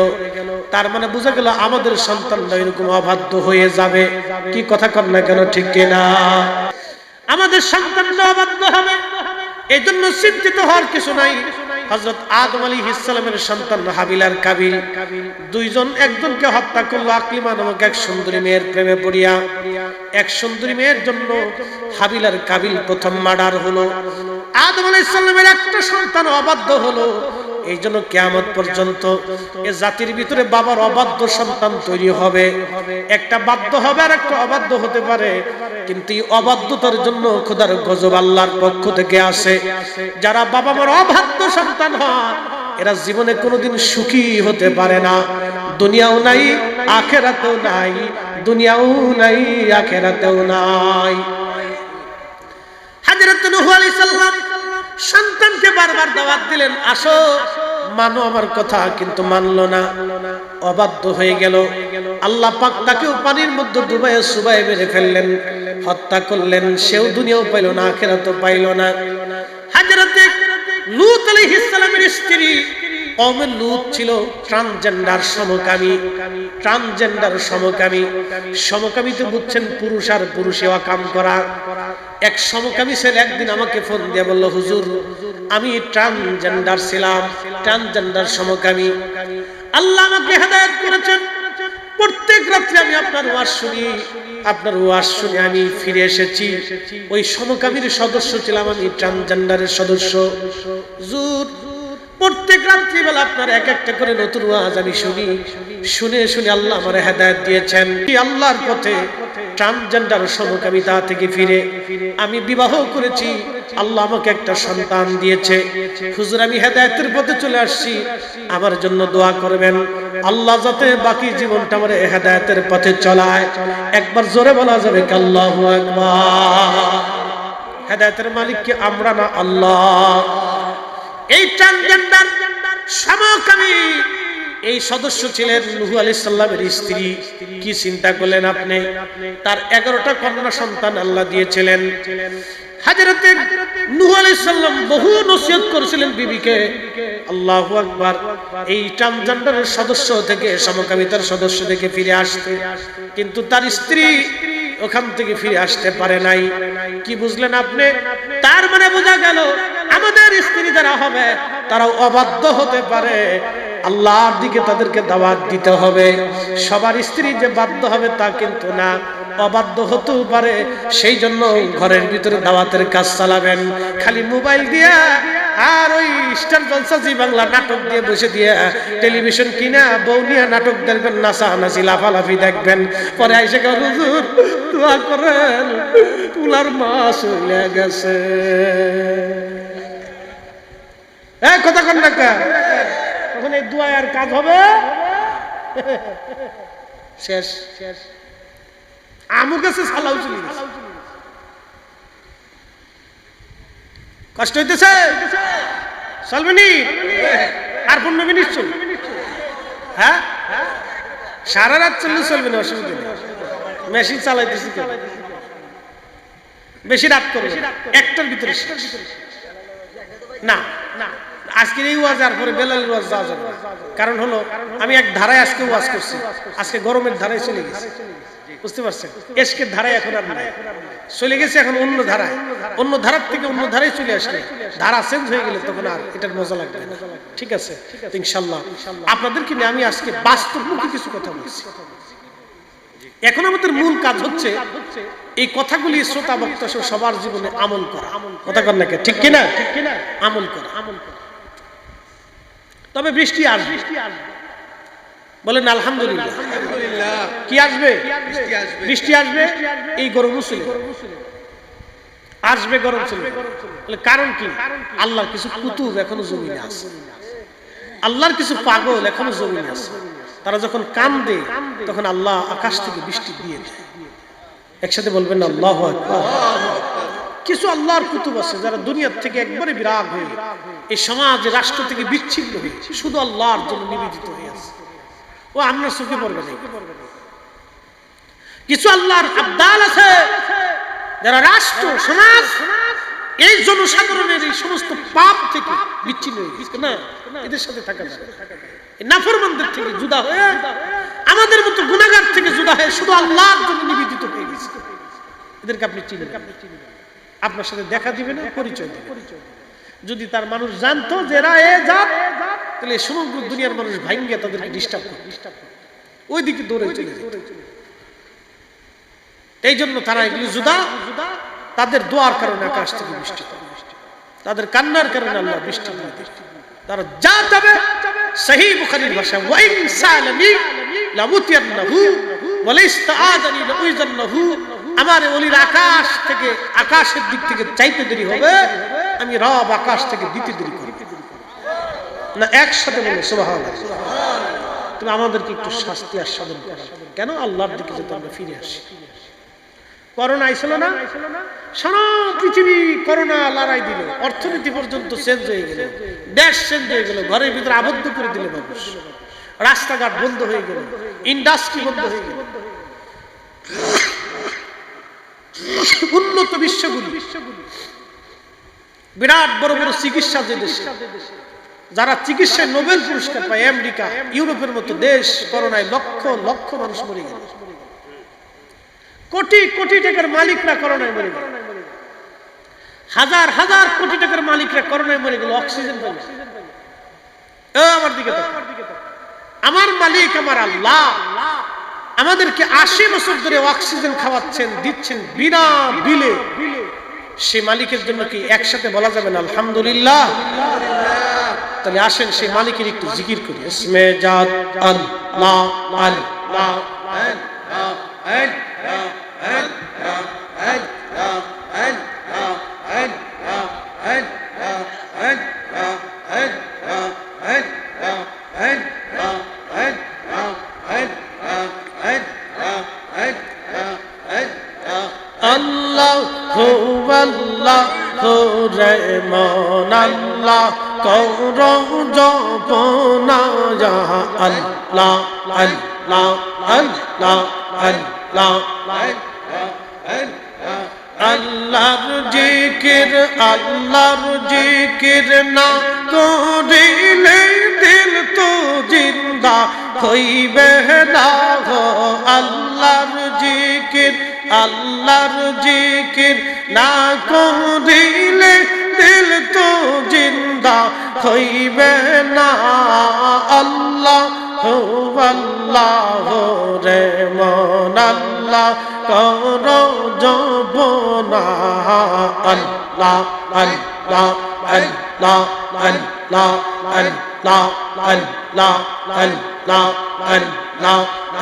তার মানে বোঝা গেল আমাদের সন্তানরা এরকম অবাধ্য হয়ে যাবে। কি কথা কর না কেন, ঠিক কিনা? আমাদের সন্তানরা অবাধ্য হবে, এই জন্য চিন্তিত হওয়ার কিছু নাই। হযরত আদম আলাইহিস সালামের সন্তান হাবিল আর কাবিল দুইজন একজনকে হত্যা করলো আকলিমা নামক এক সুন্দরী মেয়ের প্রেমে পড়িয়া। এক সুন্দরী মেয়ের জন্য হাবিল আর কাবিল প্রথম মার্ডার হলো। আদম আলাইহিস সালামের একটা সন্তান অবাধ্য হলো। এই জন্য কিয়ামত পর্যন্ত এ জাতির ভিতরে বাবার অবাধ্য সন্তান তৈরি হবে। একটা বাধ্য হবে আর একটা অবাধ্য হতে পারে, কিন্তু এই অবাধ্যতার জন্য খোদার গজব আল্লাহর পক্ষ থেকে আসে। যারা বাবা মার অবাধ্য সন্তান হয় এরা জীবনে কোনোদিন সুখী হতে পারে না। দুনিয়াও নাই, আখিরাতেও নাই। দুনিয়াও নাই, আখিরাতেও নাই। হযরত নূহ আলাইহিস সালাম সন্তানকে বারবার দাওয়াত দিলেন, আসো মানো আমার কথা, কিন্তু মানলো না, অবাধ্য হয়ে গেল। আল্লাহ পাক তাকেও পানির মধ্যে ডুবাইয়া সুবাইয়ে মেরে ফেললেন, হত্যা করলেন। সেও দুনিয়াও পাইল না, আখিরাতও পাইল না। হযরত লূত আলাইহিস সালামের স্ত্রী কওমে লূত ছিল ট্রান্সজেন্ডার সমকামী। ট্রান্সজেন্ডার সমকামী, সমকামীতে বুঝছেন পুরুষ আর পুরুষে কাম করা। এক সমকামী ছেলে একদিন আমাকে ফোন দিয়ে বলল, হুজুর আমি ট্রান্সজেন্ডার ছিলাম, ট্রান্সজেন্ডার সমকামী। আল্লাহ আমাকে হেদায়েত করেছেন। প্রত্যেক রাত্রে আমি আপনার ওয়াজ শুনি, আপনার ওয়াজ শুনে আমি ফিরে এসেছি। ওই সমকামীর সদস্য ছিলাম আমি, ট্রান্সজেন্ডারের সদস্য। হুজুর প্রত্যেক রাত্রিবেলা আপনার এক একটা করে নতুন ওয়াজ আমি শুনি, শুনে শুনে আল্লাহ আমার হেদায়েত দিয়েছেন। আল্লাহর পথে ট্রান্সজেন্ডার সমকামিতা থেকে ফিরে আমি বিবাহ করেছি, আল্লাহ আমাকে একটা সন্তান দিয়েছে। হুজুর আমি হেদায়েতের পথে চলে আসছি, আমার জন্য দোয়া করবেন, আল্লাহ যাতে বাকি জীবনটা আমার হেদায়েতের পথে চলায়। একবার জোরে বলা যাবে কি আল্লাহু আকবার? হেদায়েতের মালিক কি আমরা না আল্লাহ? এই ট্রান্সজেন্ডার সমকামী এই সদস্য ছিলেন নূহ আলাইহিস সালামের স্ত্রী। কি চিন্তা করলেন আপনি? তার 11টা কন্যা সন্তান আল্লাহ দিয়েছিলেন। হযরত নূহ আলাইহিস সালাম বহু নসিহত করেছিলেন বিবিকে। আল্লাহু আকবার। এই ট্রান্সজেন্ডারের সদস্য থেকে, সমকামিতার সদস্য থেকে ফিরে আসতে, কিন্তু তার স্ত্রী ওখান থেকে ফিরে আসতে পারে নাই। কি বুঝলেন আপনি? তার মানে বোঝা গেল আমাদের স্ত্রী যারা হবে তারাও অবাধ্য হতে পারে, আল্লাহর দিকে তাদেরকে দাওয়াত দিতে হবে। সবার স্ত্রী যে বাধ্য হবে তা কিন্তু না, অবাধ্য হতেও পারে। সেই জন্য ঘরের ভিতরে দাওয়াতের কাজ চালাবেন। খালি মোবাইল দিয়ে আর ওই স্টার জলসা জি বাংলা নাটক দিয়ে বসে দিয়ে টেলিভিশন কিনা বউ নিয়ে নাটক দেখবেন, নাচানাচি লাফালাফি দেখবেন। পরে এসে গেল, হুজুর দোয়া করেন তুলার মাছ হয়ে গেছে। কথা কন না, তখন এই দোয়া আর কাজ হবে? শেষ শেষ। আমু গেছে সালাউ চলে গেছে। কষ্ট হইতেছে? চলবে নি আর 15 মিনিট চলবে। হ্যাঁ সারা রাত চললে চলবে না, অসুবিধা নেই। মেশিন চালাইতেছি তো, বেশি রাত করবে, 1টার ভিতরে না। আজকে এই ওয়াজ আর পরে বেলালের ওয়াজ যাওয়া যাবে। কারণ হলো আমি এক ধারায় আজকে ওয়াজ করছি, আজকে গরমের ধারায় চলে গেছি। বুঝতে পারছেন? এশকের ধারায় এখন আর নাই, চলে গেছে এখন অন্য ধারায়। অন্য ধারার থেকে অন্য ধারায় চলে আসলে ধারা চেঞ্জ হয়ে গেলে তখন আর এটার মজা লাগবে না। ঠিক আছে? ইনশাআল্লাহ আপনাদেরকে নিয়ে আমি আজকে বাস্তবমুখী কিছু কথা বলছি। এখন আমাদের মূল কাজ হচ্ছে এই কথাগুলি শ্রোতা বক্তা সবার জীবনে আমল করা। কথা কর না, ঠিক কিনা? আমল করা। তবে বৃষ্টি আসবে, বলেন আলহামদুলিল্লাহ। কি আসবে? বৃষ্টি আসবে। এই গরম চলে আসবে, গরম চলে। কারণ কি? আল্লাহর কিছু কুতুব এখনো জমিনে আছে, আল্লাহর কিছু পাগল এখনো জমিনে আছে। তারা যখন কান্দে তখন আল্লাহ আকাশ থেকে বৃষ্টি দিয়ে দেয়। একসাথে বলবেন আল্লাহু আকবার। কিছু আল্লাহর কুতুব আছে যারা দুনিয়ার থেকে একবারে বিরাগ হয়ে এই সমাজ রাষ্ট্র থেকে বিচ্ছিন্ন হয়ে শুধু আল্লাহর জন্য নিবেদিত হয়ে আছে, ও আমরা চোখে পড়বে না। কিছু আল্লাহর আব্দাল আছে যারা রাষ্ট্র সমাজ এই জনসাধারণের এই সমস্ত পাপ থেকে বিচ্ছিন্ন হয়ে গেছে, না এদের সাথে থাকা যায়, নাফরমানদের থেকে জুদা হয়ে আমাদের মতো গুনাহগার থেকে জুদা হয়ে শুধু আল্লাহর জন্য নিবেদিত হয়ে গেছে। এদেরকে আপনি চিনেন, আপনার সাথে দেখা দিবে না, পরিচয় দিবে। যদি তার মানুষ জানতো যে এরা এ জাত, তাহলে সমগ্র দুনিয়ার মানুষ ভাঙ্গিয়া তাদেরকে ডিস্টার্ব করে ওই দিকে দৌড়ে চলে যেত। এই জন্য তারা এগুলি জুদা, তাদের দোয়ার কারণে আকাশ থেকে বৃষ্টি হয়, তাদের কান্নার কারণে আল্লাহ বৃষ্টি দিয়ে দেয়। তারা যা যাবে সহিহ বুখারীর ভাষা ওয়া ইন সালানি লামুতিয়ান্নাহু ওয়া লাইস্তাআদানি লাউইজান্নাহু, আমার ওলির আকাশ থেকে আকাশের দিক থেকে চাইতে দেরি হবে, আমি রব আকাশ থেকে দিতে দেরি করব না। একসাথে বলে সুবহানাল্লাহ। তুমি আমাদেরকে একটু শাস্তি আস্বাদন করো, কেন আল্লাহর দিকে যাতে আমরা ফিরে আসি। করোনা আইছিল না, সারা পৃথিবী করোনা লড়াই দিল, অর্থনীতি পর্যন্ত চেঞ্জ হয়ে গেল, দেশ চেঞ্জ হয়ে গেল, ঘরের ভিতরে আবদ্ধ করে দিল মানুষ, রাস্তাঘাট বন্ধ হয়ে গেল, ইন্ডাস্ট্রি বন্ধ হয়ে গেল। উন্নত বিশ্বগুলি বিরাট বড় বড় চিকিৎসা যে দেশে, যারা চিকিৎসায় নোবেল পুরস্কার পায়, আমেরিকা ইউরোপের মতো দেশ, করোনায় লক্ষ লক্ষ মানুষ মরে গেল, কোটি কোটি টাকার মালিকরা করোনায় মরে গেল, হাজার হাজার কোটি টাকার মালিকরা করোনায় মরে গেল, অক্সিজেন পেল। আমার দিকে আমার মালিক আমার আল্লাহ আমাদেরকে 80 বছর ধরে অক্সিজেন খাওয়াচ্ছেন, দিচ্ছেন বিনা বিলে। সেই মালিকের জন্য কি একসাথে বলা যাবে না আলহামদুলিল্লাহ? তাহলে আসেন সেই মালিকের একটু জিকির করি। ইসমে জাত আল্লাহ আল্লাহ রহমান আল্লাহ করো জপনা আল্লাহ আল্লাহ আল্লাহ আল্লাহ আল্লাহর জিকির না করিলে দিল তো জিন্দা হইবে না। আল্লাহর জিকির না করিলে দিল তো জিন্দা হইবে না। আল্লাহ আল্লাহ রে মন আল্লাহ করো জপনা আল্লাহ আল্লাহ আল্লাহ আল্লাহ আল্লাহ আল্লাহ আল্লাহ আল্লাহ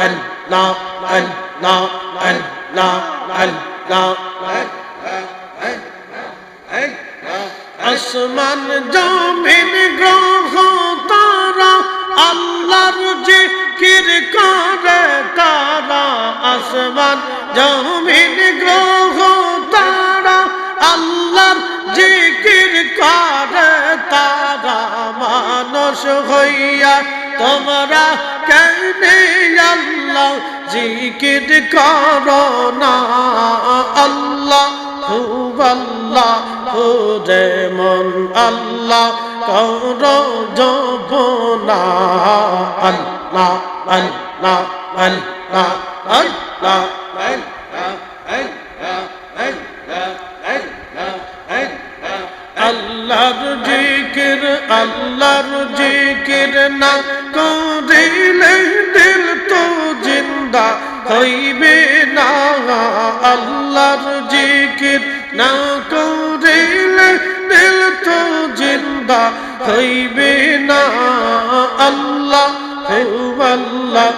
আল্লাহ আল্লাহ আল্লাহ আল্লাহ। আসমান জমিন গ্রহ তারা আল্লাহর জিকির করে তারা। আসমান জমিন গ্রহ তারা আল্লাহর জিকির করে তারা। মানুষ হইয়া তোমরা কেনে আল্লাহ জিকির করো না। আল্লাহ আল্লাহ রে মন আল্লাহ করো জপনা আল্লাহ আল্লাহ আল্লাহ আল্লাহ। আল্লাহর জিকির না করিলে দিল তো জিন্দা হইবে না। আল্লাহর জিকির না করিলে দিল তো জিন্দা হইবে না। আল্লাহ আল্লাহ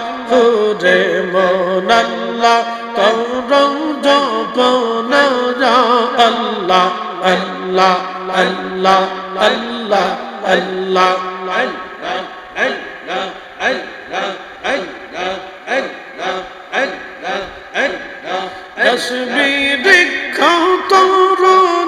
রে মন আল্লাহ করো জপনা আল্লাহ আল্লাহ আল্লাহ আল্লাহ আল্লাহ তসবিহ খাও তরুণ